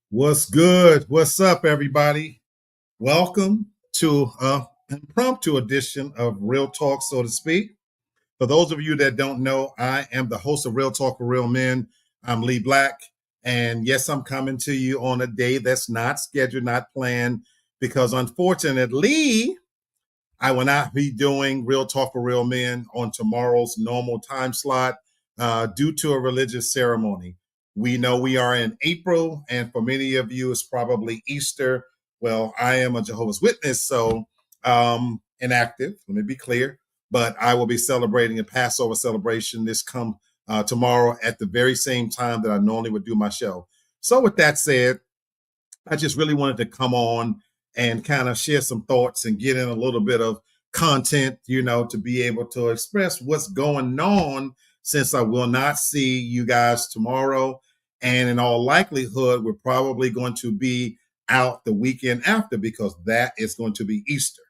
What's good? What's up, everybody? Welcome to an impromptu edition of Real Talk, so to speak. For those of you that don't know, I am the host of Real Talk for Real Men. I'm Lee Black. And yes, I'm coming to you on a day that's not scheduled, not planned, because unfortunately, I will not be doing Real Talk for Real Men on tomorrow's normal time slot due to a religious ceremony. We know we are in April, and for many of you, it's probably Easter. Well, I am a Jehovah's Witness, so inactive, let me be clear, but I will be celebrating a Passover celebration this come tomorrow at the very same time that I normally would do my show. So, with that said, I just really wanted to come on and kind of share some thoughts and get in a little bit of content, to be able to express what's going on since I will not see you guys tomorrow. And in all likelihood, we're probably going to be out the weekend after because that is going to be Easter.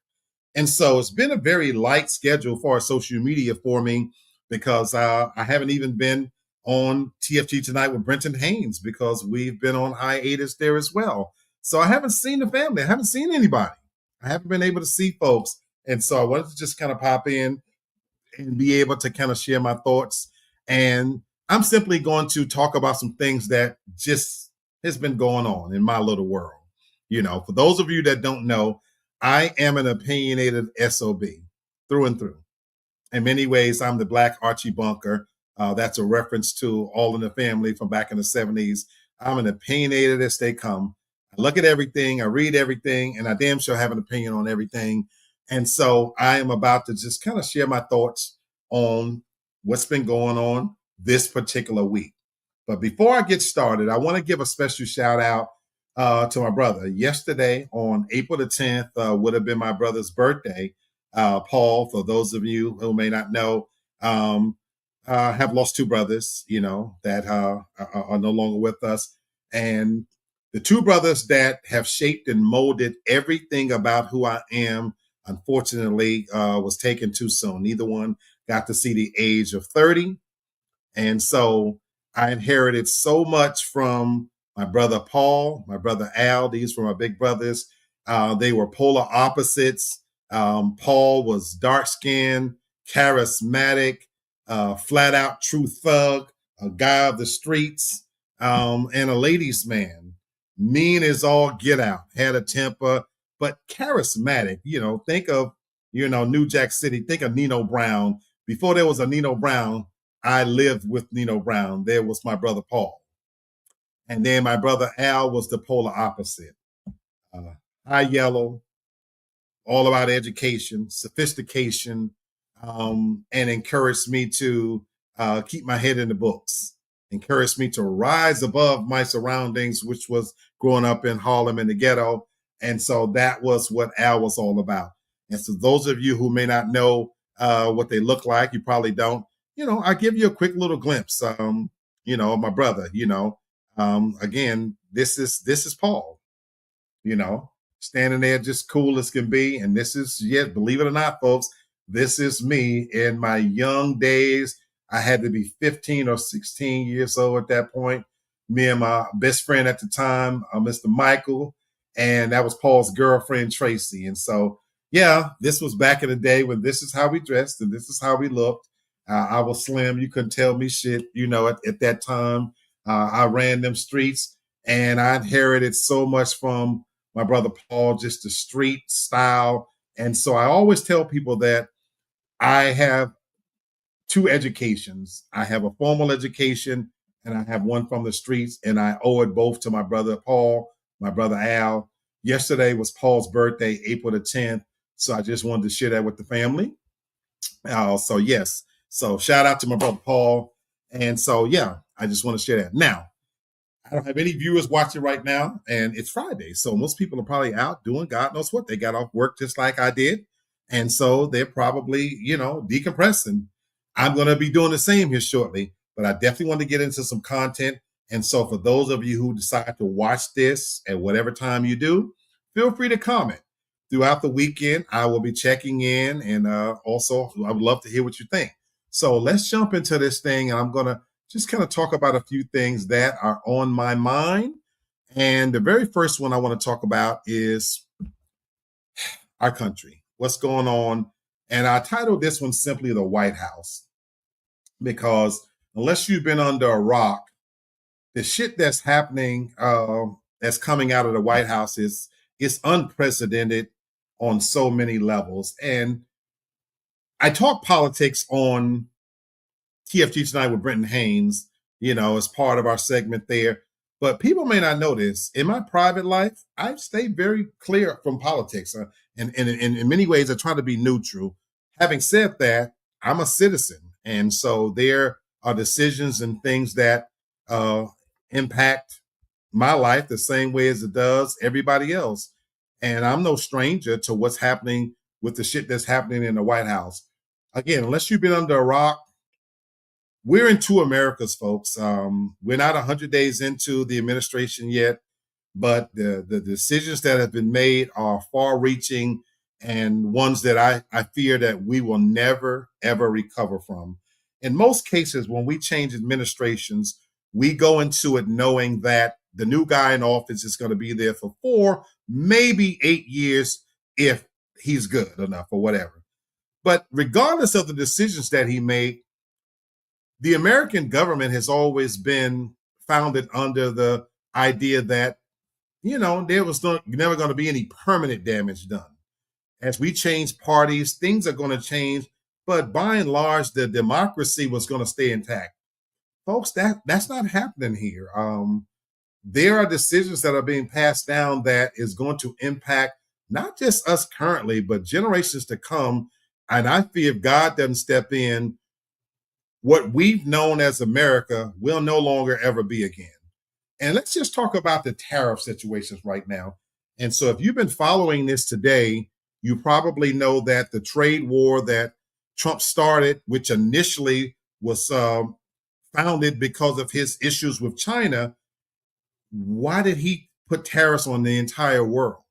And so it's been a very light schedule for social media for me because I haven't even been on TFG Tonight with Brenton Haynes because we've been on hiatus there as well. So I haven't seen the family. I haven't seen anybody. I haven't been able to see folks. And so I wanted to just kind of pop in and be able to kind of share my thoughts. And I'm simply going to talk about some things that just has been going on in my little world. For those of you that don't know, I am an opinionated SOB through and through. In many ways, I'm the Black Archie Bunker. That's a reference to All in the Family from back in the 70s. I'm an opinionated as they come. I look at everything, I read everything, and I damn sure have an opinion on everything. And so I am about to just kind of share my thoughts on what's been going on this particular week. But before I get started, I want to give a special shout out to my brother. Yesterday, on April the 10th, would have been my brother's birthday. Paul, for those of you who may not know, have lost two brothers, that are no longer with us. And the two brothers that have shaped and molded everything about who I am, unfortunately, was taken too soon. Neither one got to see the age of 30. And so I inherited so much from my brother Paul, my brother Al. These were my big brothers. They were polar opposites. Paul was dark skinned, charismatic, flat out true thug, a guy of the streets, and a ladies' man. Mean as all get out, had a temper, but charismatic. Think of, New Jack City, think of Nino Brown. Before there was a Nino Brown, I lived with Nino Brown. There was my brother Paul. And then my brother Al was the polar opposite. Uh, High yellow, all about education, sophistication, and encouraged me to keep my head in the books, encouraged me to rise above my surroundings, which was growing up in Harlem in the ghetto. And so that was what Al was all about. And so those of you who may not know what they look like, you probably don't, I give you a quick little glimpse, of my brother, again, this is Paul, you know, standing there just cool as can be. And this is, yet, believe it or not, folks, this is me in my young days. I had to be 15 or 16 years old at that point. Me and my best friend at the time, Mr. Michael, and that was Paul's girlfriend, Tracy. And so, yeah, this was back in the day when this is how we dressed and this is how we looked. I was slim. You couldn't tell me shit, at that time. I ran them streets and I inherited so much from my brother Paul, just the street style. And so I always tell people that I have two educations. I have a formal education and I have one from the streets, and I owe it both to my brother Paul, my brother Al. Yesterday was Paul's birthday, April the 10th. So I just wanted to share that with the family. So yes. So shout out to my brother Paul. And so yeah, I just want to share that. Now, I don't have any viewers watching right now, and it's Friday. So most people are probably out doing God knows what. They got off work just like I did. And so they're probably, decompressing. I'm going to be doing the same here shortly, but I definitely want to get into some content. And so for those of you who decide to watch this at whatever time you do, feel free to comment. Throughout the weekend, I will be checking in, and also I would love to hear what you think. So let's jump into this thing, and I'm going to just kind of talk about a few things that are on my mind. And the very first one I want to talk about is our country, what's going on. And I titled this one simply The White House, because unless you've been under a rock, the shit that's happening, that's coming out of the White House is unprecedented on so many levels. And I talk politics on TFG Tonight with Brenton Haynes, as part of our segment there. But people may not know this. In my private life, I've stayed very clear from politics. And in many ways, I try to be neutral. Having said that, I'm a citizen. And so there are decisions and things that impact my life the same way as it does everybody else. And I'm no stranger to what's happening with the shit that's happening in the White House. Again, unless you've been under a rock, we're in two Americas, folks. We're not 100 days into the administration yet, but the decisions that have been made are far-reaching and ones that I fear that we will never, ever recover from. In most cases, when we change administrations, we go into it knowing that the new guy in office is going to be there for 4, maybe 8 years if he's good enough or whatever. But regardless of the decisions that he made, the American government has always been founded under the idea that, there was never going to be any permanent damage done. As we change parties, things are going to change, but by and large, the democracy was going to stay intact. Folks, that's not happening here. There are decisions that are being passed down that is going to impact not just us currently, but generations to come. And I fear if God doesn't step in, what we've known as America will no longer ever be again. And let's just talk about the tariff situations right now. And so if you've been following this today, you probably know that the trade war that Trump started, which initially was founded because of his issues with China, why did he put tariffs on the entire world?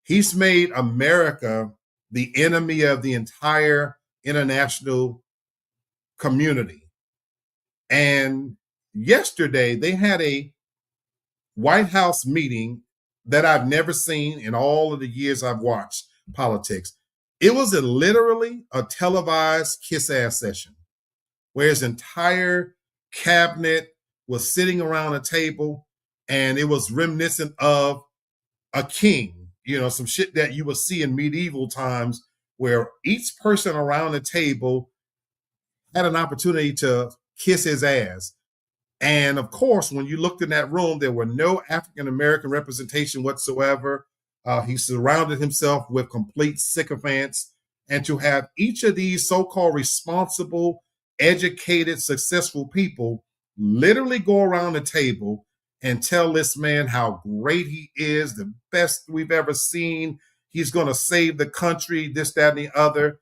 He's made America the enemy of the entire international community. And yesterday they had a White House meeting that I've never seen in all of the years I've watched politics. It was literally a televised kiss ass session where his entire cabinet was sitting around a table, and it was reminiscent of a king, some shit that you would see in medieval times where each person around the table had an opportunity to kiss his ass. And of course, when you looked in that room, there were no African-American representation whatsoever. He surrounded himself with complete sycophants. And to have each of these so-called responsible, educated, successful people literally go around the table and tell this man how great he is, the best we've ever seen. He's going to save the country, this, that, and the other.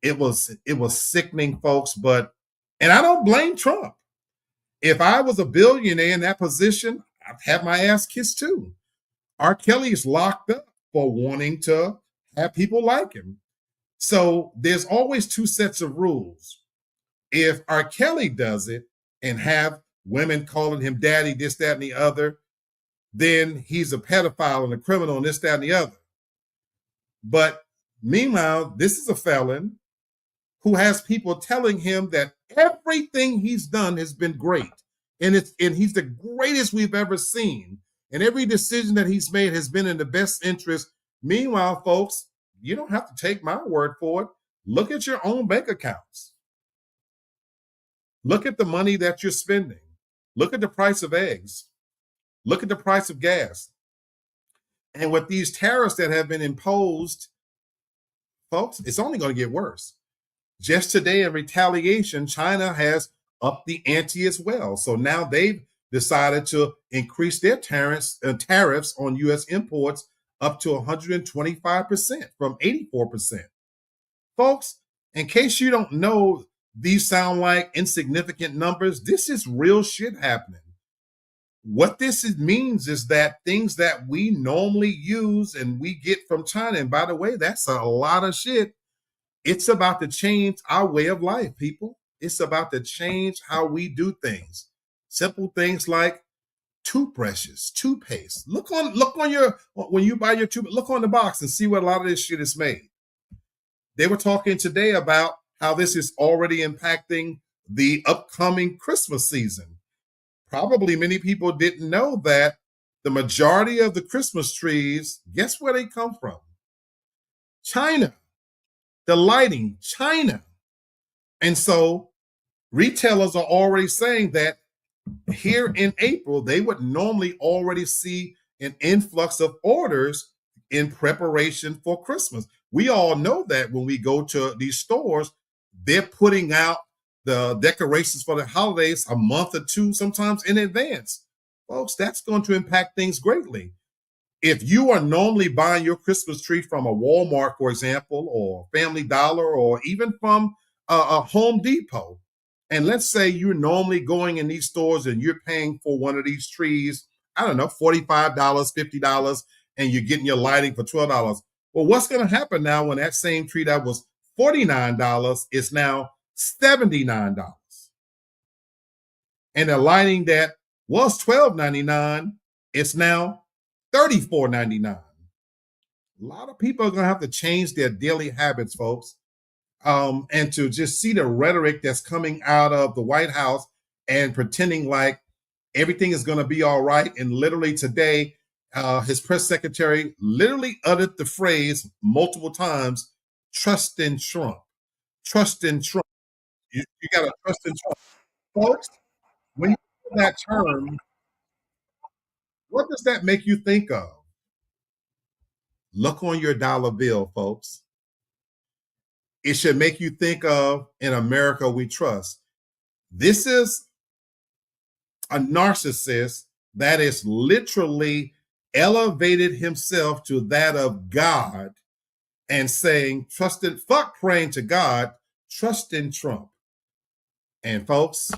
It was sickening, folks. And I don't blame Trump. If I was a billionaire in that position, I'd have my ass kissed too. R. Kelly is locked up for wanting to have people like him. So there's always two sets of rules. If R. Kelly does it and have women calling him daddy, this, that, and the other, then he's a pedophile and a criminal and this, that, and the other. But meanwhile, this is a felon who has people telling him that everything he's done has been great. And he's the greatest we've ever seen. And every decision that he's made has been in the best interest. Meanwhile, folks, you don't have to take my word for it. Look at your own bank accounts. Look at the money that you're spending. Look at the price of eggs. Look at the price of gas. And with these tariffs that have been imposed, folks, it's only going to get worse. Just today, in retaliation, China has upped the ante as well. So now they've decided to increase their tariffs on U.S. imports up to 125% from 84%. Folks, in case you don't know, these sound like insignificant numbers. This is real shit happening. What this means is that things that we normally use and we get from China, and by the way, that's a lot of shit. It's about to change our way of life, people. It's about to change how we do things. Simple things like toothbrushes, toothpaste. Look on your when you buy your toothpaste, look on the box and see what a lot of this shit is made. They were talking today about how this is already impacting the upcoming Christmas season. Probably many people didn't know that the majority of the Christmas trees, guess where they come from? China. The lighting, China. And so retailers are already saying that here in April, they would normally already see an influx of orders in preparation for Christmas. We all know that when we go to these stores, they're putting out the decorations for the holidays a month or two, sometimes in advance. Folks, that's going to impact things greatly. If you are normally buying your Christmas tree from a Walmart, for example, or Family Dollar, or even from a Home Depot, and let's say you're normally going in these stores and you're paying for one of these trees, I don't know, $45, $50, and you're getting your lighting for $12. Well, what's going to happen now when that same tree that was $49 is now $79? And the lighting that was $12.99, it's now $34.99. A lot of people are going to have to change their daily habits, folks, and to just see the rhetoric that's coming out of the White House and pretending like everything is going to be all right. And literally today, his press secretary literally uttered the phrase multiple times, trust in Trump. Trust in Trump. You got to trust in Trump. Folks, when you hear that term, what does that make you think of? Look on your dollar bill, folks. It should make you think of In America We Trust. This is a narcissist that is literally elevated himself to that of God and saying, fuck praying to God, trust in Trump. And folks,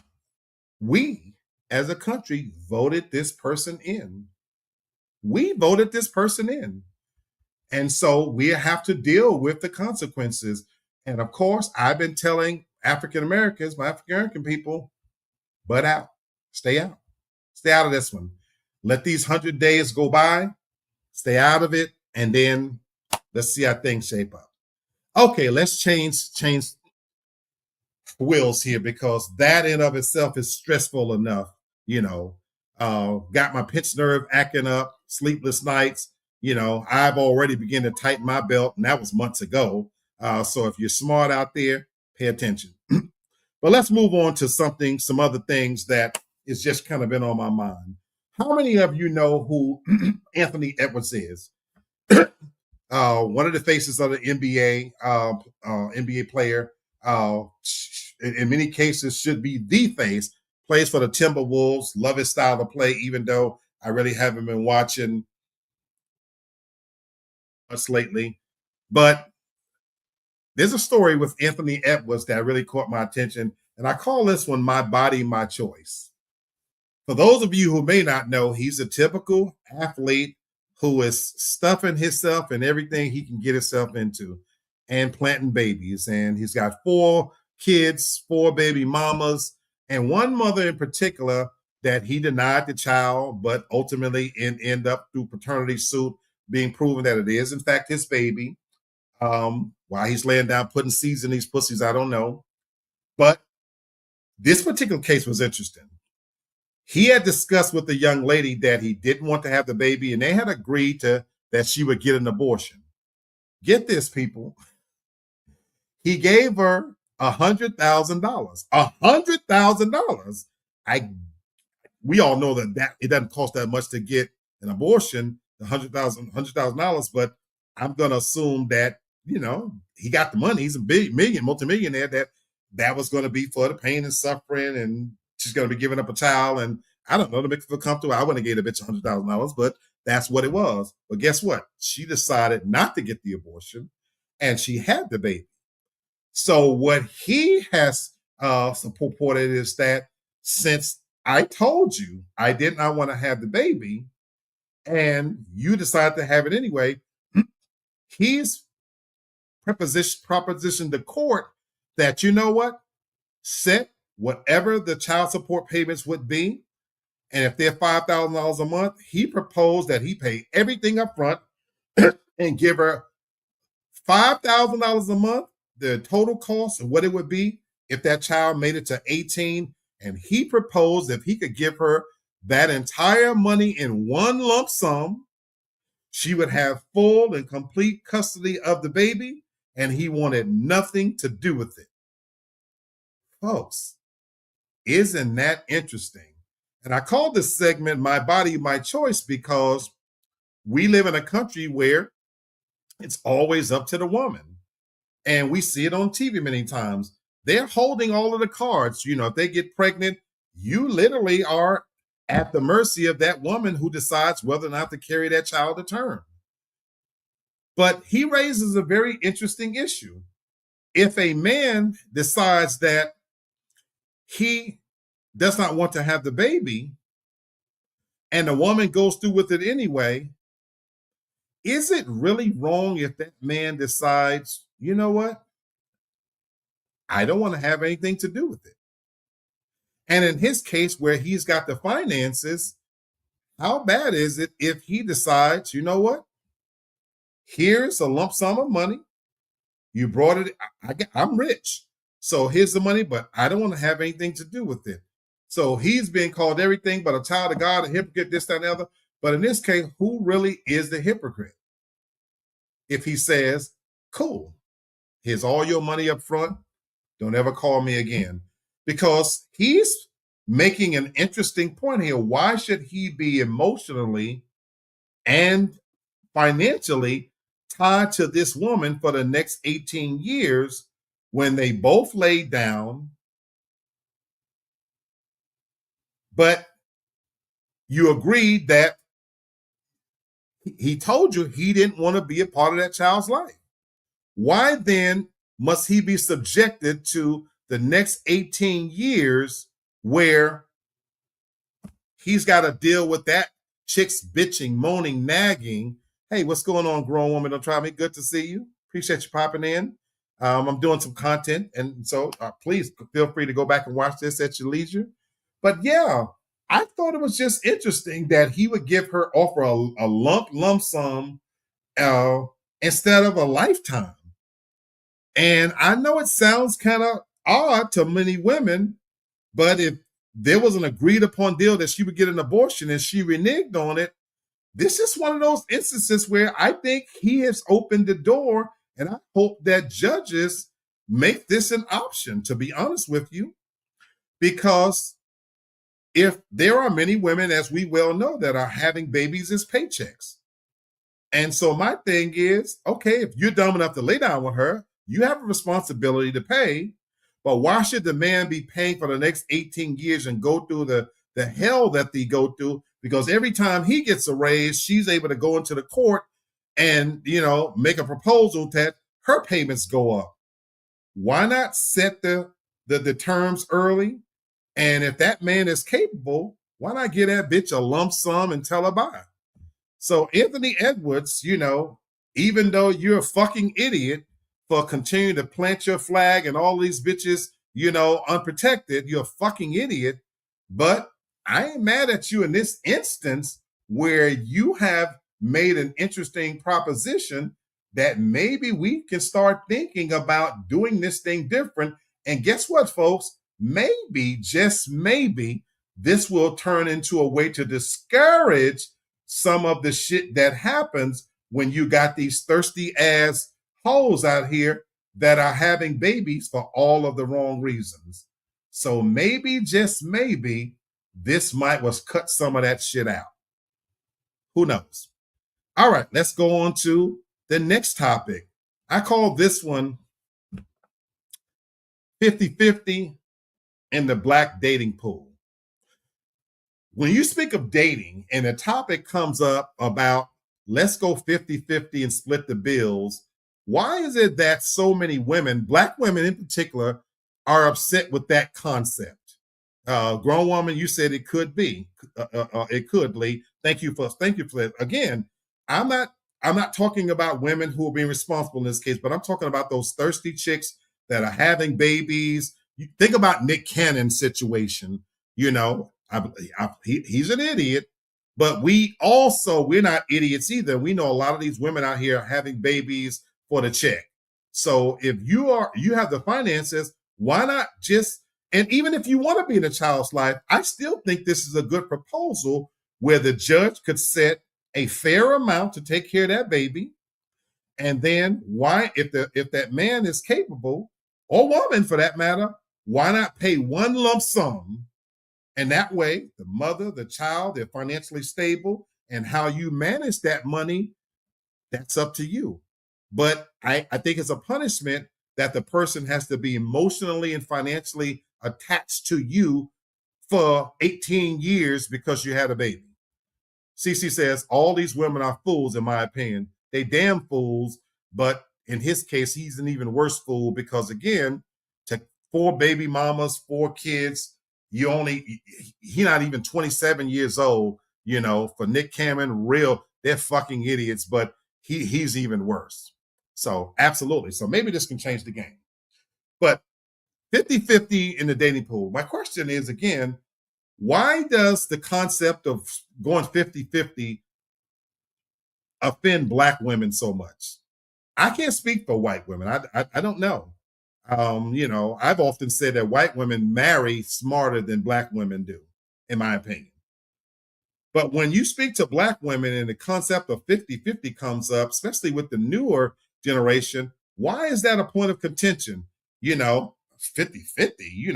we as a country voted this person in. We voted this person in. And so we have to deal with the consequences. And of course, I've been telling African Americans, my African American people, butt out, stay out of this one. Let these 100 days go by, stay out of it, and then let's see how things shape up. Okay, let's change wheels here, because that in of itself is stressful enough. Got my pinched nerve acting up, sleepless nights. I've already begun to tighten my belt, and that was months ago. So if you're smart out there, pay attention. But let's move on to some other things that is just kind of been on my mind. How many of you know who Anthony Edwards is? One of the faces of the NBA, NBA player. In many cases, should be the face. Plays for the Timberwolves. Love his style of play, even though I really haven't been watching much lately. But there's a story with Anthony Edwards that really caught my attention, and I call this one My Body, My Choice. For those of you who may not know, he's a typical athlete who is stuffing himself in everything he can get himself into and planting babies. And he's got 4 kids, 4 baby mamas, and one mother in particular that he denied the child, but ultimately end up through paternity suit being proven that it is, in fact, his baby. While he's laying down putting seeds in these pussies, I don't know. But this particular case was interesting. He had discussed with the young lady that he didn't want to have the baby, and they had agreed that she would get an abortion. Get this, people. He gave her $100,000. $100,000. We all know that it doesn't cost that much to get an abortion, $100,000, but I'm gonna assume that he got the money. He's a multimillionaire. That was going to be for the pain and suffering, and she's going to be giving up a child, and I don't know, to make her feel comfortable. I wouldn't have gave a bitch $100,000, but that's what it was. But guess what? She decided not to get the abortion, and she had the baby. So what he has purported is that since I told you I did not want to have the baby, and you decided to have it anyway, he's propositioned the court that, you know what, set whatever the child support payments would be And if they're $5,000 a month, he proposed that he pay everything up front and give her $5,000 a month, the total cost of what it would be if that child made it to 18. And he proposed if he could give her that entire money in one lump sum, she would have full and complete custody of the baby, and he wanted nothing to do with it. Folks, isn't that interesting? And I call this segment My Body, My Choice because we live in a country where it's always up to the woman. And we see it on TV many times. They're holding all of the cards. You know, if they get pregnant, you literally are at the mercy of that woman who decides whether or not to carry that child to term. But he raises a very interesting issue. If a man decides that he does not want to have the baby and the woman goes through with it anyway, is it really wrong if that man decides, you know what? I don't want to have anything to do with it. And in his case, where he's got the finances, how bad is it if he decides, you know what? Here's a lump sum of money. You brought it. I'm rich. So here's the money, but I don't want to have anything to do with it. So he's being called everything but a child of God, a hypocrite, this, that, and the other. But in this case, who really is the hypocrite? If he says, cool, here's all your money up front, don't ever call me again. Because he's making an interesting point here. Why should he be emotionally and financially tied to this woman for the next 18 years when they both laid down? But you agreed that he told you he didn't want to be a part of that child's life. Why then must he be subjected to the next 18 years where he's got to deal with that chick's bitching, moaning, nagging? Hey, what's going on, grown woman? Don't try me. Good to see you. Appreciate you popping in. I'm doing some content, and so please feel free to go back and watch this at your leisure. But yeah, I thought it was just interesting that he would offer a lump sum instead of a lifetime. And I know it sounds kind of odd to many women, but if there was an agreed upon deal that she would get an abortion and she reneged on it, this is one of those instances where I think he has opened the door, and I hope that judges make this an option, to be honest with you, because if there are many women, as we well know, that are having babies as paychecks. And so my thing is, okay, if you're dumb enough to lay down with her, you have a responsibility to pay. But why should the man be paying for the next 18 years and go through the hell that they go through? Because every time he gets a raise, she's able to go into the court and, make a proposal that her payments go up. Why not set the terms early? And if that man is capable, why not give that bitch a lump sum and tell her bye? So Anthony Edwards, even though you're a fucking idiot for continuing to plant your flag and all these bitches, unprotected, you're a fucking idiot. But I ain't mad at you in this instance where you have made an interesting proposition that maybe we can start thinking about doing this thing different. And guess what, folks? Maybe, just maybe, this will turn into a way to discourage some of the shit that happens when you got these thirsty ass hoes out here that are having babies for all of the wrong reasons. So maybe, just maybe, this might was cut some of that shit out. Who knows? All right, let's go on to the next topic. I call this one 50-50 in the Black dating pool. When you speak of dating and a topic comes up about let's go 50-50 and split the bills, why is it that so many women, Black women in particular, are upset with that concept? Grown woman, you said it could be. It could, Lee. Thank you for that. Again, I'm not talking about women who are being responsible in this case, but I'm talking about those thirsty chicks that are having babies. You think about Nick Cannon's situation. He's an idiot, but we're not idiots either. We know a lot of these women out here having babies for the check. So if you have the finances, why not just, and even if you want to be in a child's life, I still think this is a good proposal where the judge could set a fair amount to take care of that baby. And then why, if that man is capable, or woman for that matter, why not pay one lump sum? And that way, the mother, the child, they're financially stable, and how you manage that money, that's up to you. But I think it's a punishment that the person has to be emotionally and financially attached to you for 18 years because you had a baby. CC says, all these women are fools, in my opinion. They damn fools, but in his case, he's an even worse fool because, again, to 4 baby mamas, 4 kids, he not even 27 years old, for Nick Cannon, they're fucking idiots, but he's even worse. So absolutely. So maybe this can change the game. But 50-50 in the dating pool. My question is, again, why does the concept of going 50-50 offend Black women so much? I can't speak for white women. I don't know. I've often said that white women marry smarter than Black women do, in my opinion. But when you speak to Black women and the concept of 50-50 comes up, especially with the newer generation, why is that a point of contention? 50-50, you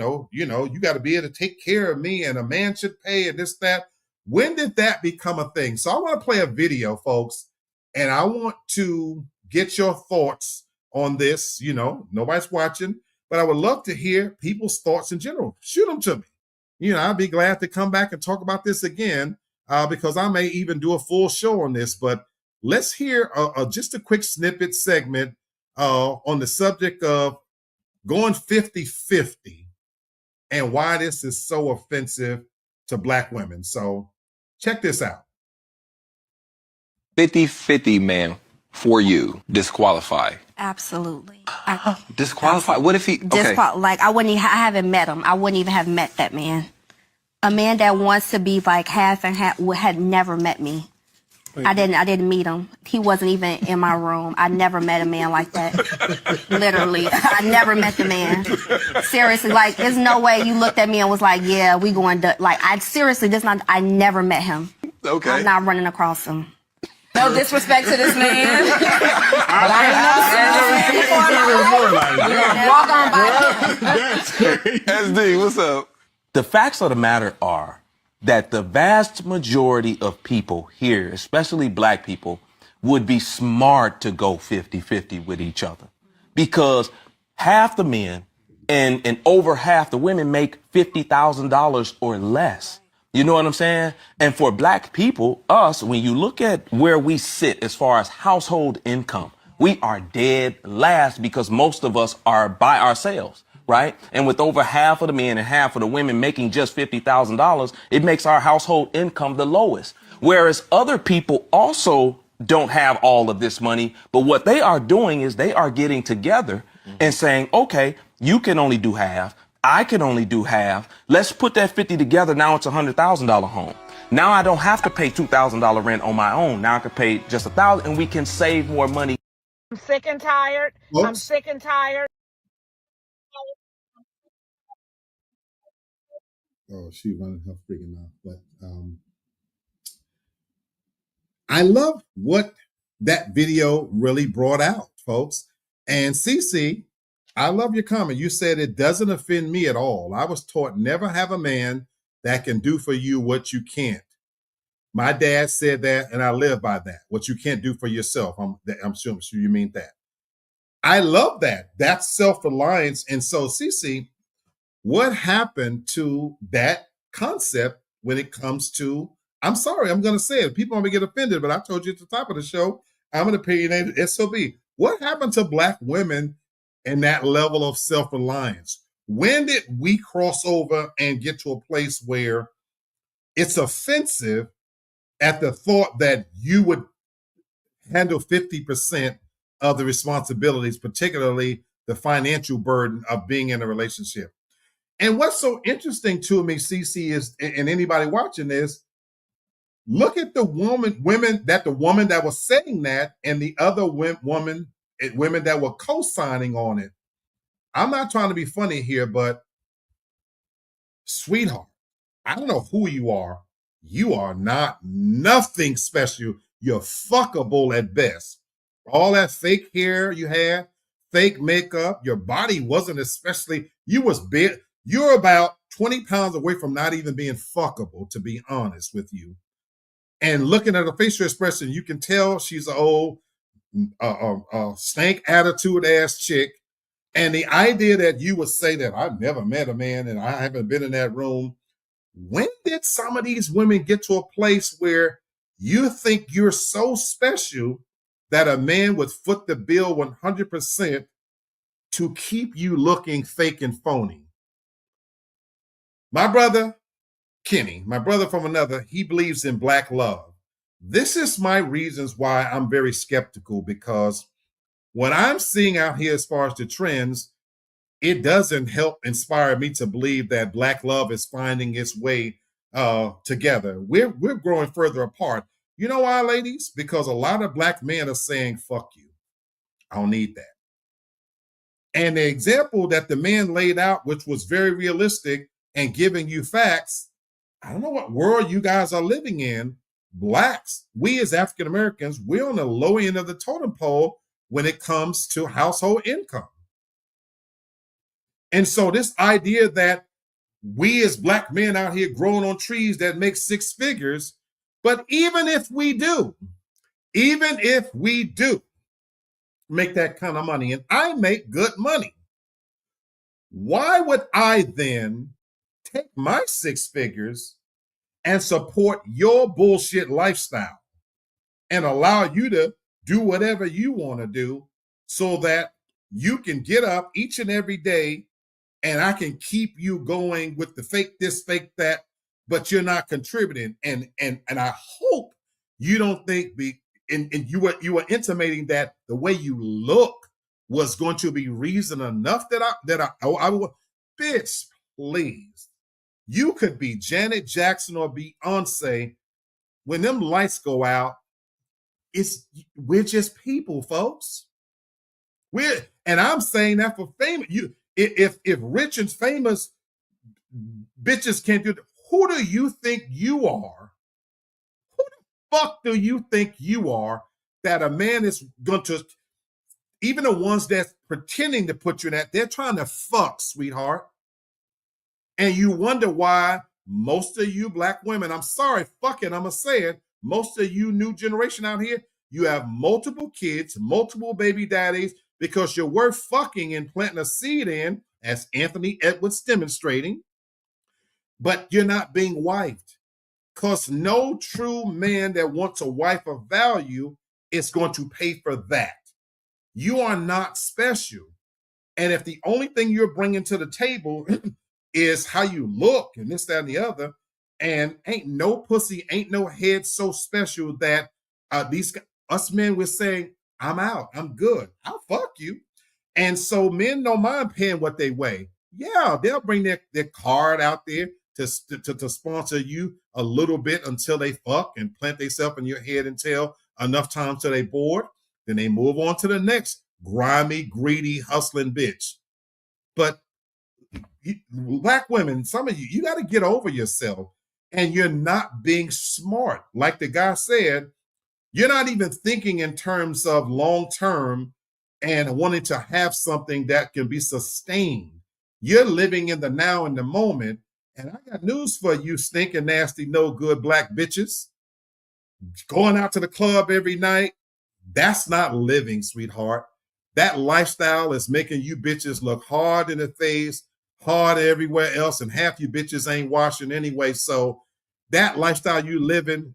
got to be able to take care of me and a man should pay and this, that. When did that become a thing? So I want to play a video, folks, and I want to get your thoughts on this. Nobody's watching, but I would love to hear people's thoughts in general. Shoot them to me. I'd be glad to come back and talk about this again because I may even do a full show on this. But let's hear just a quick snippet segment on the subject of going 50-50 and why this is so offensive to Black women. So check this out. 50-50 man for you disqualify. Absolutely. Disqualify? What if he like I haven't met him. I wouldn't even have met that man. A man that wants to be like half and half had never met me. I didn't meet him. He wasn't even in my room. I never met a man like that. Literally. I never met the man. Seriously, like there's no way you looked at me and was like, yeah, we going to, like, I never met him. Okay. I'm not running across him. No disrespect to this man. Walk on by. SD, what's up? The facts of the matter are that the vast majority of people here, especially Black people, would be smart to go 50-50 with each other because half the men and over half the women make $50,000 or less. You know what I'm saying? And for Black people, us, when you look at where we sit as far as household income, we are dead last because most of us are by ourselves, right? And with over half of the men and half of the women making just $50,000, it makes our household income the lowest. Whereas other people also don't have all of this money, but what they are doing is they are getting together and saying, okay, you can only do half. I can only do half. Let's put that 50 together. Now it's $100,000 home. Now I don't have to pay $2,000 rent on my own. Now I can pay just $1,000 and we can save more money. I'm sick and tired. Oops. I'm sick and tired. Oh, she running her freaking mouth. But I love what that video really brought out, folks. And CC, I love your comment. You said it doesn't offend me at all. I was taught never have a man that can do for you what you can't. My dad said that, and I live by that. What you can't do for yourself. I'm sure you mean that. I love that. That's self-reliance. And so, CC, what happened to that concept when it comes to, I'm sorry, I'm going to say it. People are going to get offended, but I told you at the top of the show, I'm an opinionated SOB. What happened to Black women and that level of self-reliance? When did we cross over and get to a place where it's offensive at the thought that you would handle 50% of the responsibilities, particularly the financial burden of being in a relationship? And what's so interesting to me, CC, is, and anybody watching this, look at the woman that was saying that, and the other women that were co-signing on it. I'm not trying to be funny here, but sweetheart, I don't know who you are. You are not nothing special. You're fuckable at best. All that fake hair you had, fake makeup, your body wasn't especially, you was big. You're about 20 pounds away from not even being fuckable, to be honest with you. And looking at her facial expression, you can tell she's an old, stank attitude ass chick. And the idea that you would say that I've never met a man and I haven't been in that room. When did some of these women get to a place where you think you're so special that a man would foot the bill 100% to keep you looking fake and phony? My brother, Kenny, my brother from another, he believes in black love. This is my reasons why I'm very skeptical, because what I'm seeing out here as far as the trends, it doesn't help inspire me to believe that black love is finding its way together. We're growing further apart. You know why, ladies? Because a lot of black men are saying, fuck you. I don't need that. And the example that the man laid out, which was very realistic and giving you facts, I don't know what world you guys are living in. Blacks, we as African Americans, we're on the low end of the totem pole when it comes to household income. And so this idea that we as black men out here growing on trees that make six figures, but even if we do make that kind of money, and I make good money, why would I then take my six figures and support your bullshit lifestyle and allow you to do whatever you want to do so that you can get up each and every day and I can keep you going with the fake this, fake that, but you're not contributing. And I hope you don't think and you were intimating that the way you look was going to be reason enough that I would, bitch, please. You could be Janet Jackson or Beyonce. When them lights go out, we're just people, folks. And I'm saying that for fame. If rich and famous bitches can't do it, who do you think you are? Who the fuck do you think you are that a man is going to, even the ones that's pretending to put you in that, they're trying to fuck, sweetheart. And you wonder why most of you black women, I'm sorry, fuck it, I'm going to say it, most of you new generation out here, you have multiple kids, multiple baby daddies, because you're worth fucking and planting a seed in, as Anthony Edwards demonstrating, but you're not being wifed. Because no true man that wants a wife of value is going to pay for that. You are not special. And if the only thing you're bringing to the table is how you look and this, that, and the other, and ain't no pussy, ain't no head so special that us men we're saying, I'm out, I'm good, I'll fuck you. And so men don't mind paying what they weigh. Yeah, they'll bring their card out there to sponsor you a little bit until they fuck and plant themselves in your head and tail enough times till they bored. Then they move on to the next grimy, greedy, hustling bitch. But black women, some of you got to get over yourself, and you're not being smart. Like the guy said, you're not even thinking in terms of long term and wanting to have something that can be sustained. You're living in the now and the moment. And I got news for you, stinking, nasty, no good black bitches. Going out to the club every night, that's not living, sweetheart. That lifestyle is making you bitches look hard in the face, hard everywhere else, and half you bitches ain't washing anyway. So that lifestyle you living,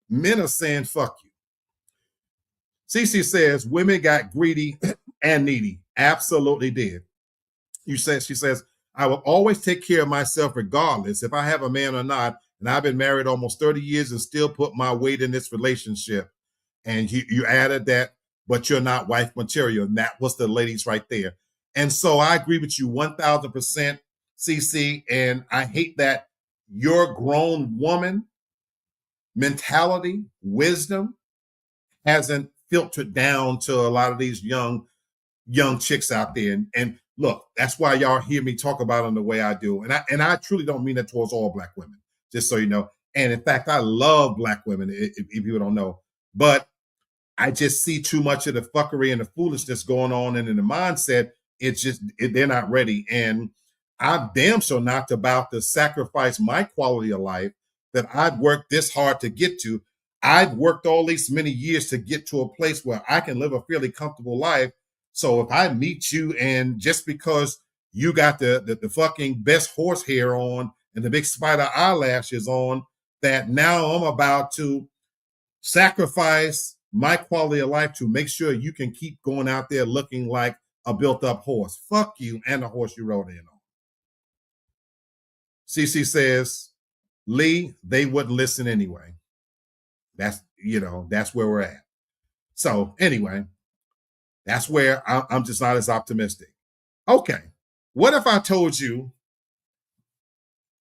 men are saying fuck you. Cece says women got greedy and needy. Absolutely did. She says, I will always take care of myself regardless if I have a man or not. And I've been married almost 30 years and still put my weight in this relationship. And you added that, but you're not wife material. And that was the ladies right there. And so I agree with you 1000%. CC, and I hate that your grown woman mentality, wisdom hasn't filtered down to a lot of these young chicks out there. And look, that's why y'all hear me talk about them the way I do. And I truly don't mean that towards all black women, just so you know. And in fact, I love black women, if people don't know. But I just see too much of the fuckery and the foolishness going on, and in the mindset, they're not ready. And I'm damn sure not about to sacrifice my quality of life that I've worked this hard to get to. I've worked all these many years to get to a place where I can live a fairly comfortable life. So if I meet you and just because you got the fucking best horsehair on and the big spider eyelashes on, that now I'm about to sacrifice my quality of life to make sure you can keep going out there looking like a built-up horse. Fuck you and the horse you rode in on. CC says, Lee, they wouldn't listen anyway. That's where we're at. So anyway, that's where I'm just not as optimistic. Okay, what if I told you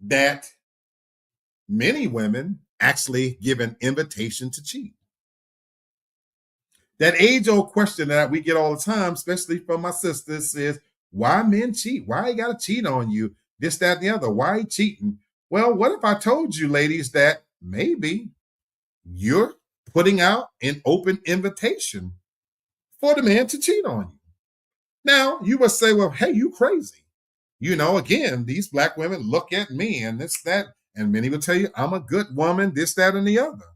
that many women actually give an invitation to cheat? That age-old question that we get all the time, especially from my sisters, is why men cheat? Why you gotta cheat on you? This, that, and the other. Why are you cheating? Well, what if I told you, ladies, that maybe you're putting out an open invitation for the man to cheat on you? Now, you must say, well, hey, you crazy. Again, these black women look at me and this, that, and many will tell you I'm a good woman, this, that, and the other.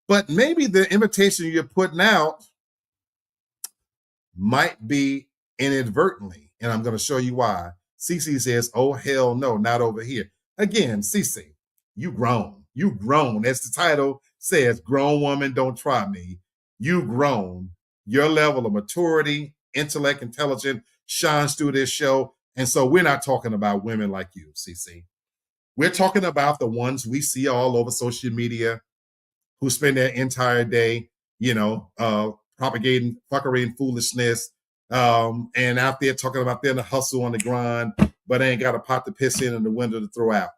But maybe the invitation you're putting out might be inadvertently, and I'm going to show you why. CC says, oh, hell no, not over here. Again, CC, you grown. You grown. As the title says, grown woman, don't try me. You grown. Your level of maturity, intellect, intelligence shines through this show. And so we're not talking about women like you, CC. We're talking about the ones we see all over social media who spend their entire day, propagating fuckery and foolishness, and out there talking about they're in the hustle on the grind, but they ain't got a pot to piss in and the window to throw out.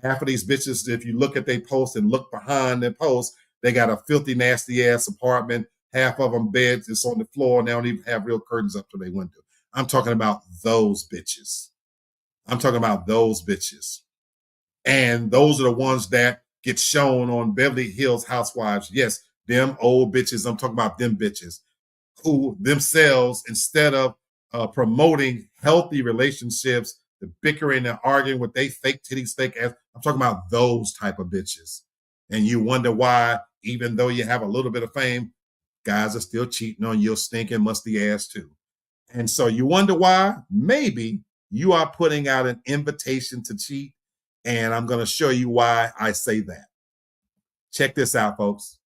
Half of these bitches, if you look at their posts and look behind their posts, they got a filthy, nasty ass apartment. Half of them beds is on the floor, and they don't even have real curtains up to their window. I'm talking about those bitches. And those are the ones that get shown on Beverly Hills Housewives. Yes, them old bitches. I'm talking about them bitches who themselves, instead of promoting healthy relationships, the bickering and arguing with they fake titties, fake ass. I'm talking about those type of bitches. And you wonder why, even though you have a little bit of fame, guys are still cheating on your stinking musty ass too. And so you wonder why. Maybe you are putting out an invitation to cheat. And I'm going to show you why I say that. Check this out, folks.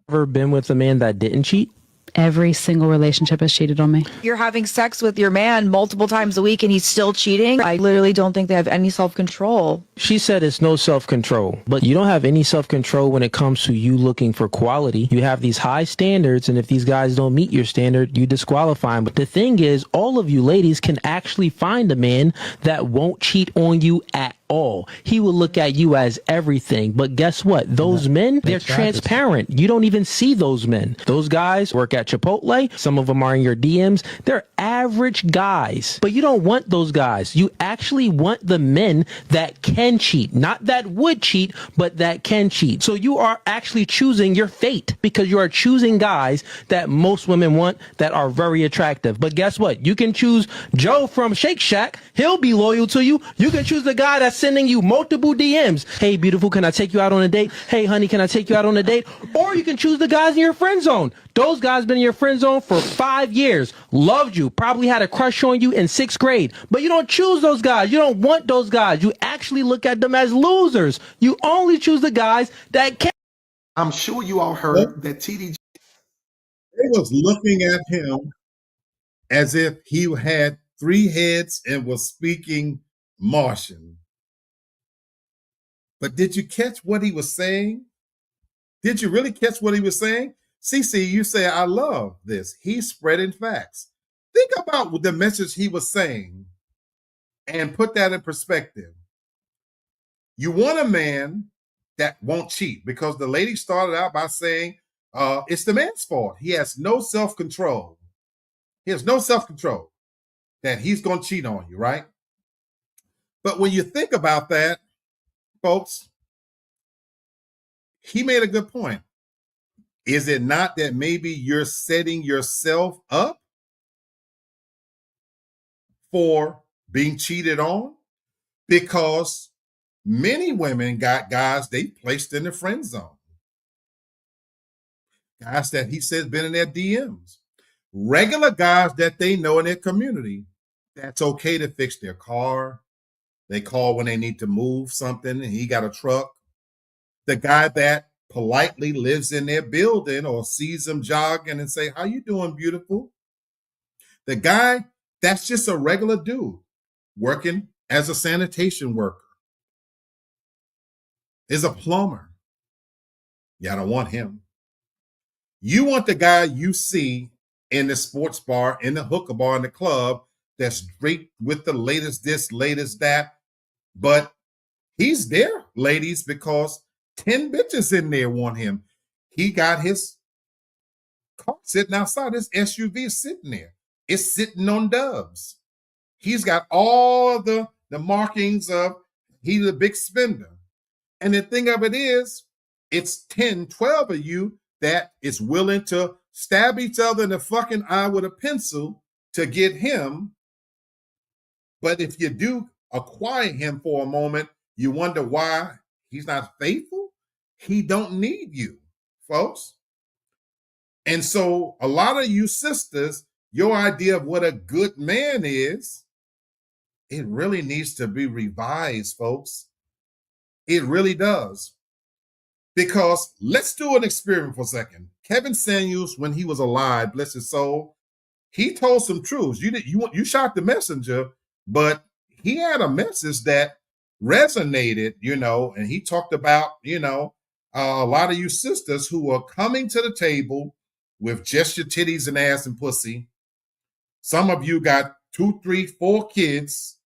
Ever been with a man that didn't cheat? Every single relationship has cheated on me. You're having sex with your man multiple times a week and he's still cheating. I literally don't think they have any self-control. She said it's no self-control, but you don't have any self-control when it comes to you looking for quality. You have these high standards, and if these guys don't meet your standard, you disqualify them. But the thing is, all of you ladies can actually find a man that won't cheat on you at all. He will look at you as everything. But guess what? Those men, they're transparent. You don't even see those men. Those guys work at Chipotle. Some of them are in your DMs. They're average guys. But you don't want those guys. You actually want the men that can cheat. Not that would cheat, but that can cheat. So you are actually choosing your fate, because you are choosing guys that most women want that are very attractive. But guess what? You can choose Joe from Shake Shack. He'll be loyal to you. You can choose the guy that's sending you multiple DMs. Hey, beautiful, can I take you out on a date? Hey, honey, can I take you out on a date? Or you can choose the guys in your friend zone. Those guys been in your friend zone for 5 years, loved you, probably had a crush on you in 6th grade, but you don't choose those guys. You don't want those guys. You actually look at them as losers. You only choose the guys that can. I'm sure you all heard that TD. They was looking at him as if he had 3 heads and was speaking Martian. But did you catch what he was saying? Did you really catch what he was saying? CC, you say, I love this. He's spreading facts. Think about the message he was saying and put that in perspective. You want a man that won't cheat, because the lady started out by saying it's the man's fault. He has no self-control. He has no self-control that he's going to cheat on you, right? But when you think about that, folks, he made a good point. Is it not that maybe you're setting yourself up for being cheated on? Because many women got guys they placed in the friend zone. Guys that he says been in their DMs. Regular guys that they know in their community. That's okay to fix their car. They call when they need to move something and he got a truck. The guy that politely lives in their building or sees them jogging and say, how you doing, beautiful? The guy that's just a regular dude working as a sanitation worker, is a plumber. Y'all don't want him. You want the guy you see in the sports bar, in the hookah bar, in the club, that's straight with the latest this, latest that. But he's there, ladies, because 10 bitches in there want him. He got his car sitting outside. His SUV is sitting there. It's sitting on dubs. He's got all the markings of he's a big spender. And the thing of it is, it's 10, 12 of you that is willing to stab each other in the fucking eye with a pencil to get him. But if you do acquire him for a moment, you wonder why he's not faithful. He don't need you, folks. And so a lot of you sisters, your idea of what a good man is, it really needs to be revised, folks. It really does. Because let's do an experiment for a second. Kevin Samuels, when he was alive, bless his soul, he told some truths. You shot the messenger, but he had a message that resonated, and he talked about, a lot of you sisters who are coming to the table with just your titties and ass and pussy. Some of you got 2, 3, 4 kids,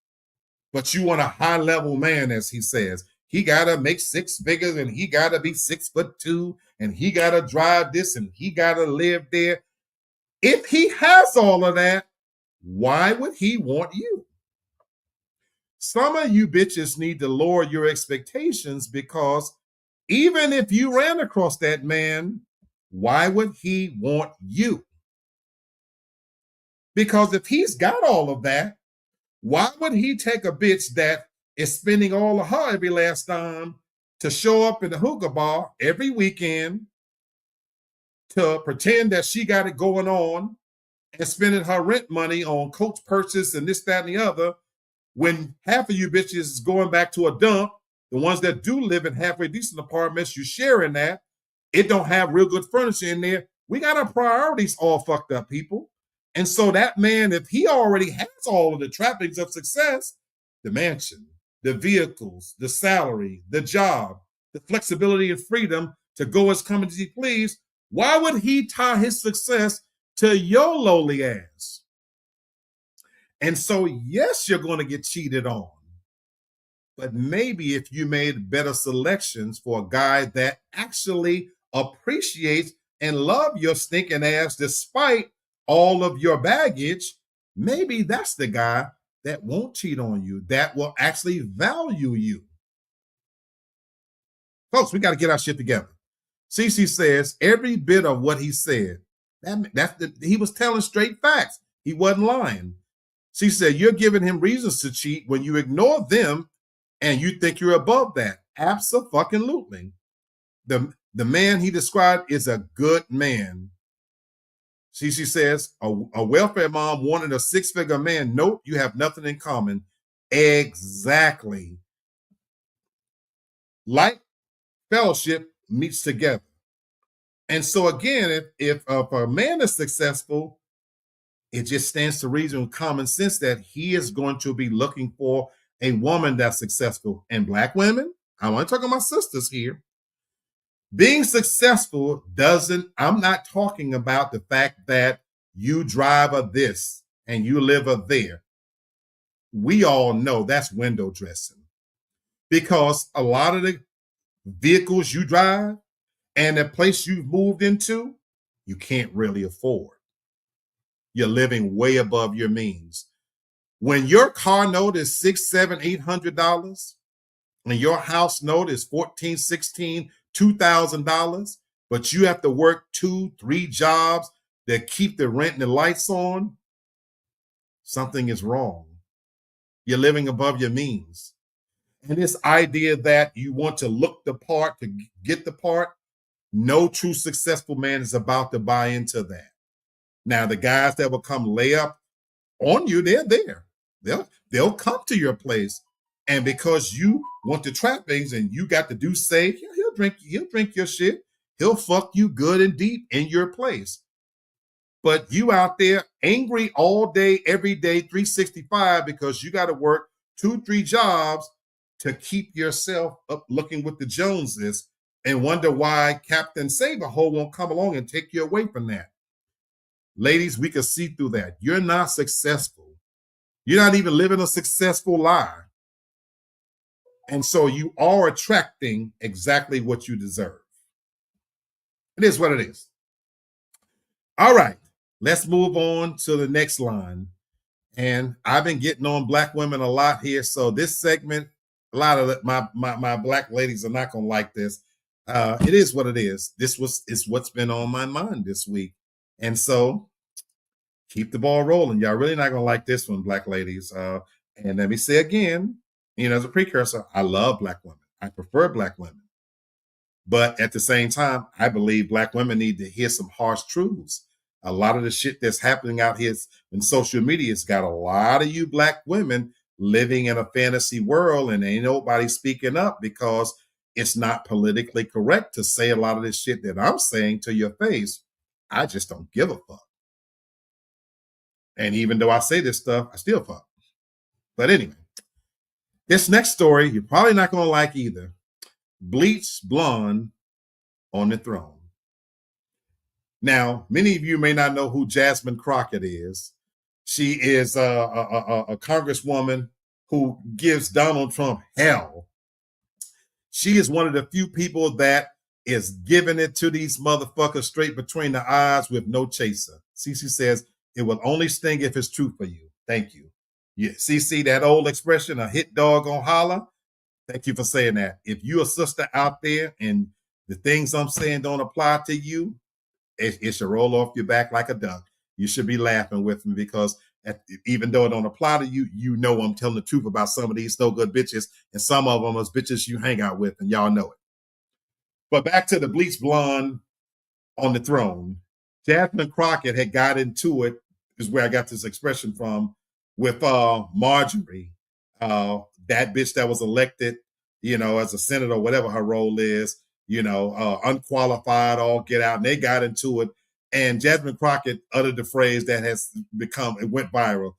but you want a high-level man, as he says. He got to make 6 figures, and he got to be 6'2", and he got to drive this, and he got to live there. If he has all of that, why would he want you? Some of you bitches need to lower your expectations, because even if you ran across that man, why would he want you? Because if he's got all of that, why would he take a bitch that is spending all of her every last dime to show up in the hookah bar every weekend to pretend that she got it going on and spending her rent money on Coach purses and this, that, and the other, when half of you bitches is going back to a dump? The ones that do live in halfway decent apartments, you sharing that. It don't have real good furniture in there. We got our priorities all fucked up, people. And so that man, if he already has all of the trappings of success, the mansion, the vehicles, the salary, the job, the flexibility and freedom to go as come as he please, why would he tie his success to your lowly ass? And so, yes, you're going to get cheated on. But maybe if you made better selections for a guy that actually appreciates and love your stinking ass despite all of your baggage, maybe that's the guy that won't cheat on you, that will actually value you. Folks, we got to get our shit together. Cece says every bit of what he said, he was telling straight facts. He wasn't lying. She said, you're giving him reasons to cheat when you ignore them and you think you're above that. Abso-fucking-lutely. The man he described is a good man. She says, a welfare mom wanted a 6-figure man. Nope, you have nothing in common. Exactly. Like fellowship meets together. And so again, if a man is successful, it just stands to reason with common sense that he is going to be looking for a woman that's successful. And Black women, I want to talk to my sisters here. Being successful I'm not talking about the fact that you drive a this and you live a there. we all know that's window dressing, because a lot of the vehicles you drive and the place you've moved into, you can't really afford. You're living way above your means. When your car note is $600, $700, $800, and your house note is $1,400, $1,600, $2,000, but you have to work 2-3 jobs that keep the rent and the lights on, something is wrong. You're living above your means. And this idea that you want to look the part to get the part, no true successful man is about to buy into that. Now, the guys that will come lay up on you, they're there. They'll come to your place, and because you want the trappings and you got to do say, he'll drink your shit. He'll fuck you good and deep in your place. But you out there angry all day, every day, 365, because you got to work 2-3 jobs to keep yourself up looking with the Joneses, and wonder why Captain Save-A-Hole won't come along and take you away from that. Ladies, we can see through that. You're not successful. You're not even living a successful life. And so you are attracting exactly what you deserve. It is what it is. All right, let's move on to the next line. And I've been getting on black women a lot here. So this segment, a lot of my black ladies are not going to like this. It is what it is. This is what's been on my mind this week. And so keep the ball rolling. Y'all really not going to like this one, black ladies. And let me say again, as a precursor, I love black women. I prefer black women. But at the same time, I believe black women need to hear some harsh truths. A lot of the shit that's happening out here in social media has got a lot of you black women living in a fantasy world, and ain't nobody speaking up because it's not politically correct to say a lot of this shit that I'm saying to your face. I just don't give a fuck. And even though I say this stuff, I still fuck. But anyway, this next story, you're probably not going to like either. Bleached blonde on the throne. Now, many of you may not know who Jasmine Crockett is. She is a congresswoman who gives Donald Trump hell. She is one of the few people that is giving it to these motherfuckers straight between the eyes with no chaser. Cece says, it will only sting if it's true for you. Thank you. Yeah, Cece, that old expression, a hit dog on holler. Thank you for saying that. If you're a sister out there and the things I'm saying don't apply to you, it should roll off your back like a duck. You should be laughing with me, because even though it don't apply to you, I'm telling the truth about some of these no good bitches, and some of them is bitches you hang out with, and y'all know it. But back to the bleached blonde on the throne. Jasmine Crockett had got into it, is where I got this expression from, with Marjorie, that bitch that was elected, as a senator, whatever her role is, unqualified, all get out, and they got into it. And Jasmine Crockett uttered the phrase that has it went viral: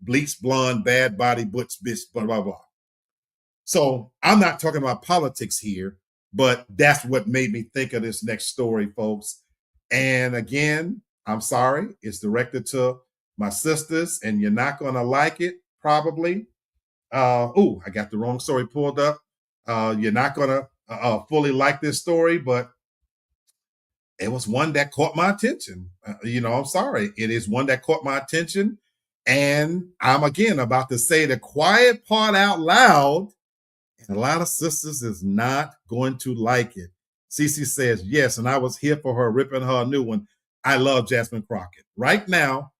bleached blonde, bad body, butch bitch, blah, blah, blah. So I'm not talking about politics here, but that's what made me think of this next story, folks. And again, I'm sorry, it's directed to my sisters, and you're not going to like it, probably. I got the wrong story pulled up. You're not going to fully like this story, but it was one that caught my attention. I'm sorry. It is one that caught my attention. And I'm, again, about to say the quiet part out loud, and a lot of sisters is not going to like it. Cece says, yes, and I was here for her, ripping her a new one. I love Jasmine Crockett. Right now,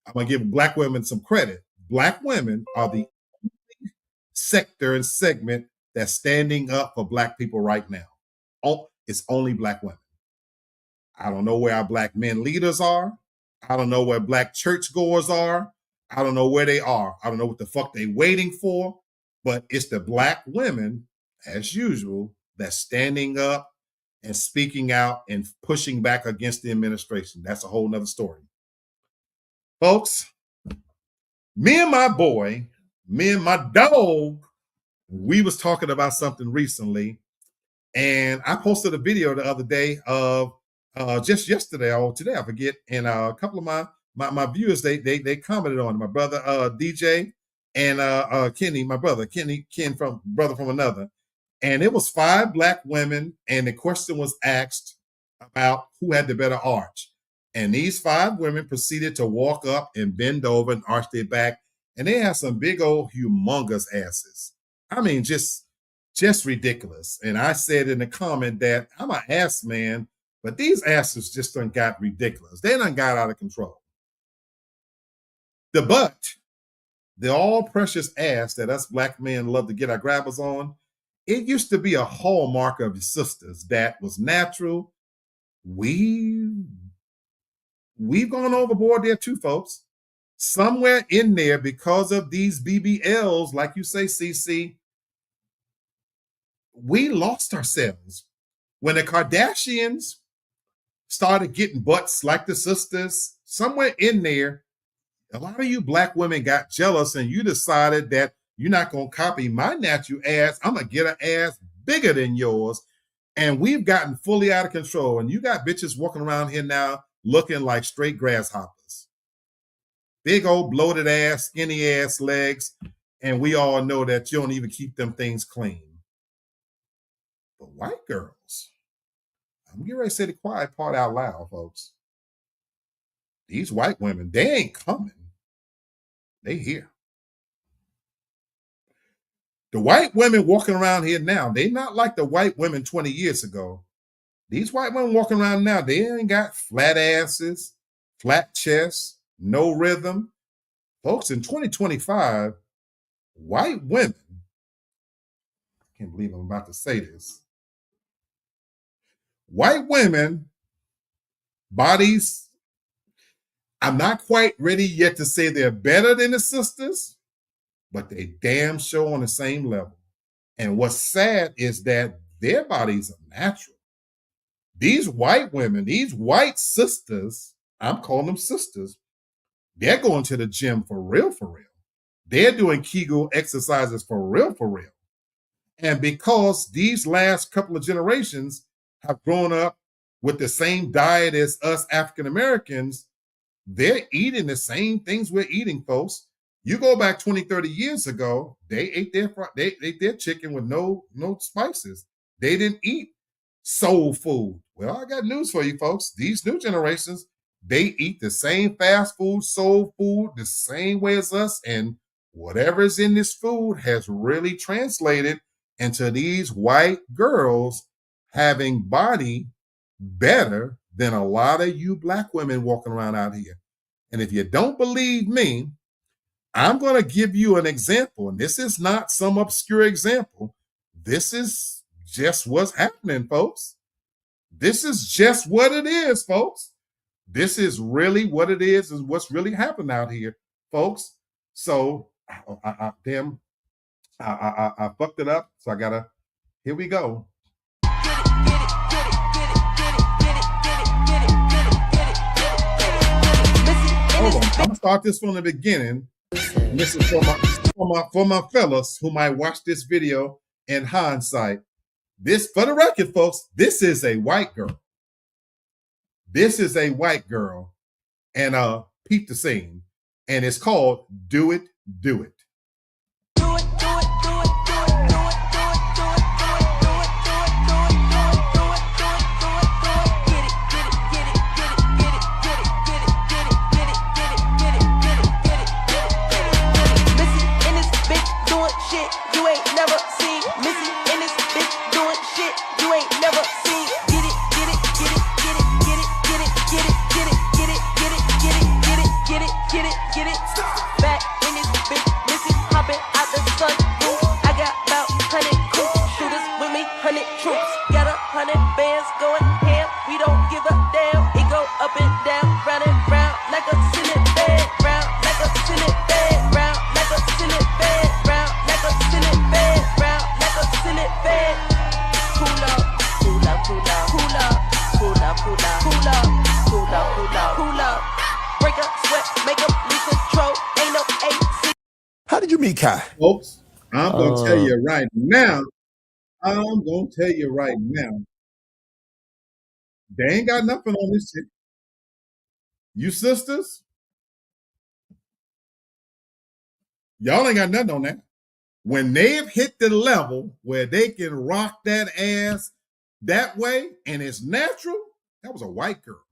I'm going to give black women some credit. Black women are the only sector and segment that's standing up for black people right now. It's only black women. I don't know where our black men leaders are. I don't know where black churchgoers are. I don't know where they are. I don't know what the fuck they waiting for. But it's the black women, as usual, that's standing up and speaking out and pushing back against the administration. That's a whole nother story. Folks, me and my dog, we was talking about something recently, and I posted a video the other day of just yesterday or today, I forget, and a couple of my viewers, they commented on it. My brother DJ and Kenny, my brother, Ken from brother from another. And it was 5 black women, and the question was asked about who had the better arch. And these 5 women proceeded to walk up and bend over and arch their back, and they had some big old humongous asses. I mean, just ridiculous. And I said in the comment that I'm an ass man, but these asses just done got ridiculous. They done got out of control. The all precious ass that us black men love to get our grabbers on, it used to be a hallmark of your sisters that was natural. We've gone overboard there too, folks. Somewhere in there, because of these BBLs, like you say, CC, we lost ourselves. When the Kardashians started getting butts like the sisters, somewhere in there, a lot of you black women got jealous and you decided that you're not going to copy my natural ass. I'm going to get an ass bigger than yours. And we've gotten fully out of control. And you got bitches walking around here now looking like straight grasshoppers. Big old bloated ass, skinny ass legs. And we all know that you don't even keep them things clean. But white girls, I'm getting ready to say the quiet part out loud, folks. These white women, they ain't coming. They here. The white women walking around here now, they not like the white women 20 years ago. These white women walking around now, they ain't got flat asses, flat chests, no rhythm. Folks, in 2025, white women, I can't believe I'm about to say this. White women, bodies, I'm not quite ready yet to say they're better than the sisters, but they damn sure on the same level. And what's sad is that their bodies are natural. These white women, these white sisters, I'm calling them sisters, they're going to the gym for real, for real. They're doing Kegel exercises for real, for real. And because these last couple of generations have grown up with the same diet as us African Americans, they're eating the same things we're eating, folks. You go back 20, 30 years ago, they ate their chicken with no spices. They didn't eat soul food. Well, I got news for you, folks. These new generations, they eat the same fast food, soul food, the same way as us. And whatever's in this food has really translated into these white girls having body better than a lot of you black women walking around out here. And if you don't believe me, I'm going to give you an example. And this is not some obscure example. This is just what's happening, folks. This is just what it is, folks. This is really what it is what's really happening out here, folks. So, I fucked it up. So I got to, here we go. Hold on. I'm going to start this from the beginning. This is for my fellas who might watch this video in hindsight. This, for the record, folks, this is a white girl. This is a white girl. And peep the scene. And it's called Do It, Do It. How did you meet Kai? Folks, I'm going to tell you right now. They ain't got nothing on this shit. You sisters, Y'all ain't got nothing on that. When they've hit the level where they can rock that ass that way and it's natural, that was a white girl.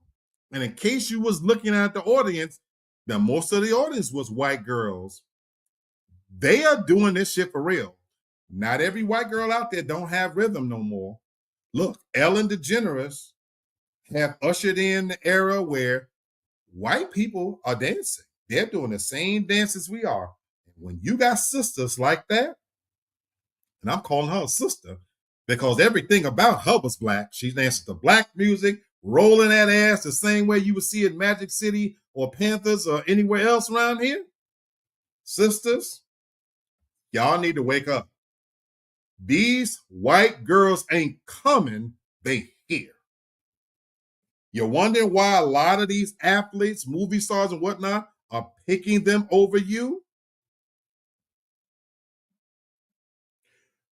And in case you was looking at the audience, now most of the audience was white girls. They are doing this shit for real. Not every white girl out there don't have rhythm no more. Look, Ellen DeGeneres have ushered in the era where white people are dancing. They're doing the same dances we are. When you got sisters like that, and I'm calling her a sister because everything about her was black. She dances to black music, rolling that ass the same way you would see in Magic City or Panthers or anywhere else around here. Sisters, y'all need to wake up. These white girls ain't coming, they here. You're wondering why a lot of these athletes, movie stars and whatnot are picking them over you?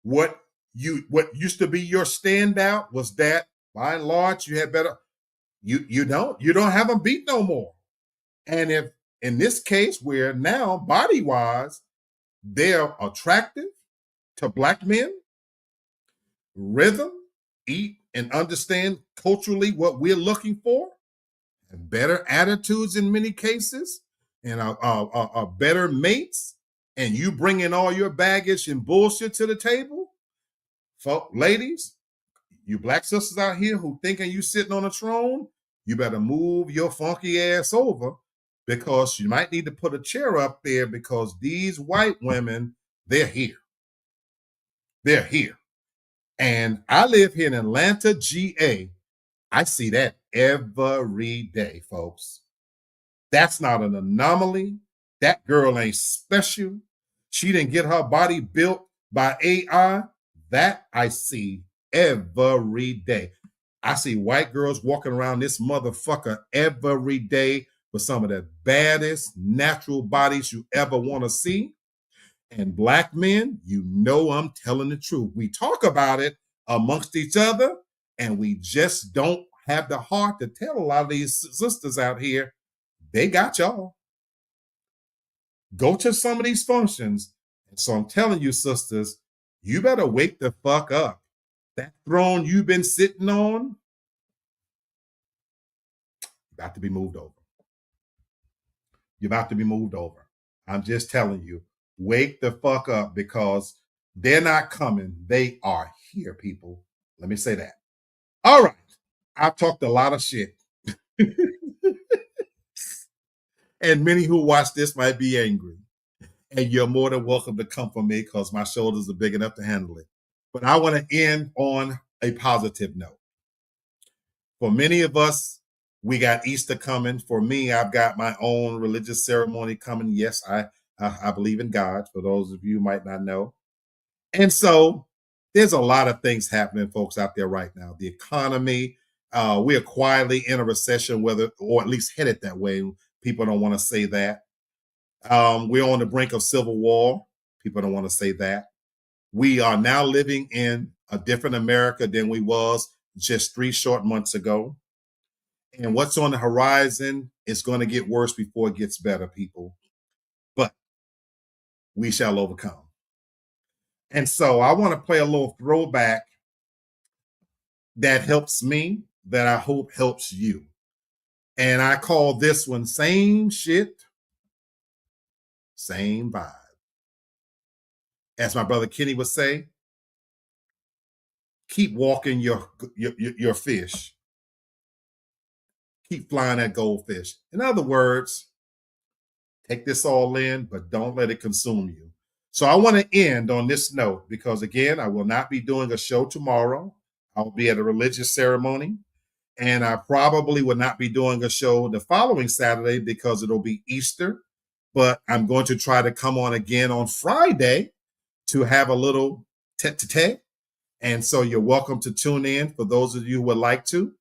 What used to be your standout was that by and large you had better, you don't have them beat no more. And if in this case where now body wise they're attractive to black men, rhythm, eat and understand culturally what we're looking for, and better attitudes in many cases, and are better mates, and you bringing all your baggage and bullshit to the table, ladies, you black sisters out here who thinking you sitting on a throne, you better move your funky ass over because you might need to put a chair up there because these white women, they're here. They're here. And I live here in Atlanta, GA. I see that every day, folks. That's not an anomaly. That girl ain't special. She didn't get her body built by AI. That I see every day. I see white girls walking around this motherfucker every day with some of the baddest natural bodies you ever want to see. And black men, you know I'm telling the truth. We talk about it amongst each other, and we just don't have the heart to tell a lot of these sisters out here, they got y'all. Go to some of these functions. And so I'm telling you, sisters, you better wake the fuck up. That throne you've been sitting on, about to be moved over. You're about to be moved over. I'm just telling you, wake the fuck up because they're not coming. They are here, people. Let me say that. All right. I've talked a lot of shit. And many who watch this might be angry. And you're more than welcome to come for me because my shoulders are big enough to handle it. But I want to end on a positive note. For many of us, we got Easter coming. For me, I've got my own religious ceremony coming. Yes, I believe in God, for those of you who might not know. And so there's a lot of things happening, folks, out there right now. The economy, we are quietly in a recession, or at least headed that way. People don't want to say that. We're on the brink of civil war. People don't want to say that. We are now living in a different America than we was just 3 short months ago. And what's on the horizon is going to get worse before it gets better, people. But we shall overcome. And so I want to play a little throwback that helps me, that I hope helps you. And I call this one Same Shit, Same Vibe. As my brother Kenny would say, keep walking your fish. Keep flying that goldfish. In other words, take this all in, but don't let it consume you. So I want to end on this note because, again, I will not be doing a show tomorrow. I'll be at a religious ceremony. And I probably will not be doing a show the following Saturday because it'll be Easter. But I'm going to try to come on again on Friday to have a little tete-a-tete. And so you're welcome to tune in for those of you who would like to.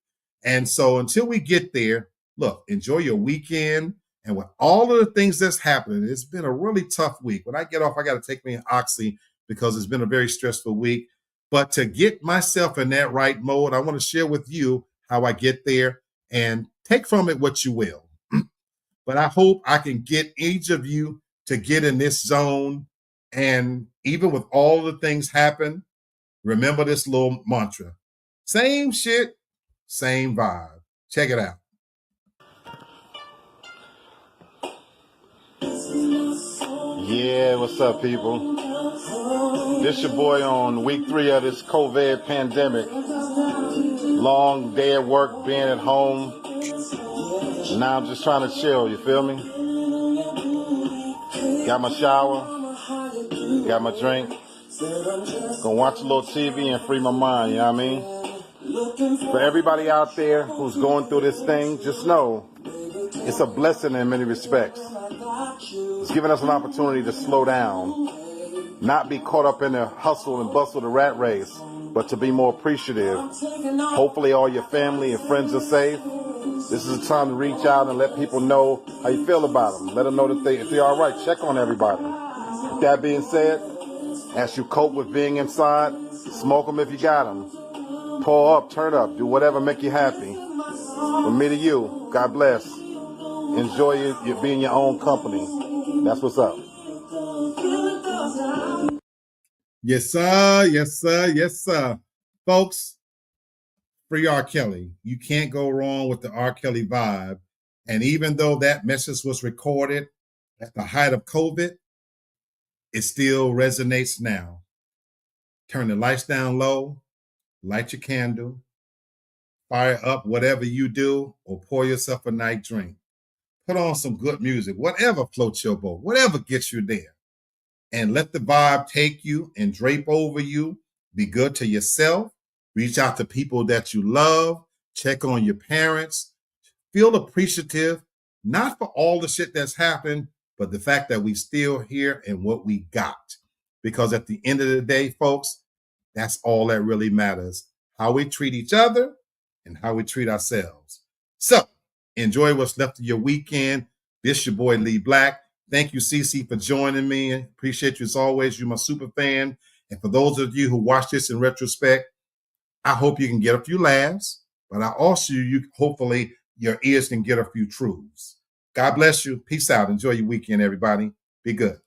And so until we get there, look, enjoy your weekend. And with all of the things that's happening, it's been a really tough week. When I get off, I got to take me an Oxy because it's been a very stressful week. But to get myself in that right mode, I want to share with you how I get there and take from it what you will. But I hope I can get each of you to get in this zone. And even with all the things happen, remember this little mantra. Same shit, same vibe. Check it out. Yeah, what's up, people? This your boy on week 3 of this COVID pandemic. Long day at work, being at home. Now I'm just trying to chill, you feel me? Got my shower, got my drink. Gonna watch a little TV and free my mind, you know what I mean? For everybody out there who's going through this thing, just know it's a blessing in many respects. It's giving us an opportunity to slow down, not be caught up in the hustle and bustle of the rat race, but to be more appreciative. Hopefully all your family and friends are safe. This is a time to reach out and let people know how you feel about them. Let them know that if they're all right, check on everybody. With that being said, as you cope with being inside, smoke them if you got them. Pull up, turn up, do whatever make you happy. From me to you, God bless. Enjoy you being your own company. That's what's up. Yes, sir. Yes, sir. Yes, sir. Folks, free R. Kelly. You can't go wrong with the R. Kelly vibe. And even though that message was recorded at the height of COVID, it still resonates now. Turn the lights down low, light your candle, fire up whatever you do, or pour yourself a night drink. Put on some good music, whatever floats your boat, whatever gets you there. And let the vibe take you and drape over you. Be good to yourself. Reach out to people that you love. Check on your parents. Feel appreciative, not for all the shit that's happened, but the fact that we still here and what we got. Because at the end of the day, folks, that's all that really matters. How we treat each other and how we treat ourselves. So, enjoy what's left of your weekend. This your boy Lee Black. Thank you, CC, for joining me. Appreciate you as always. You're my super fan. And for those of you who watch this in retrospect, I hope you can get a few laughs, but I also, hopefully your ears can get a few truths. God bless you. Peace out. Enjoy your weekend, everybody. Be good.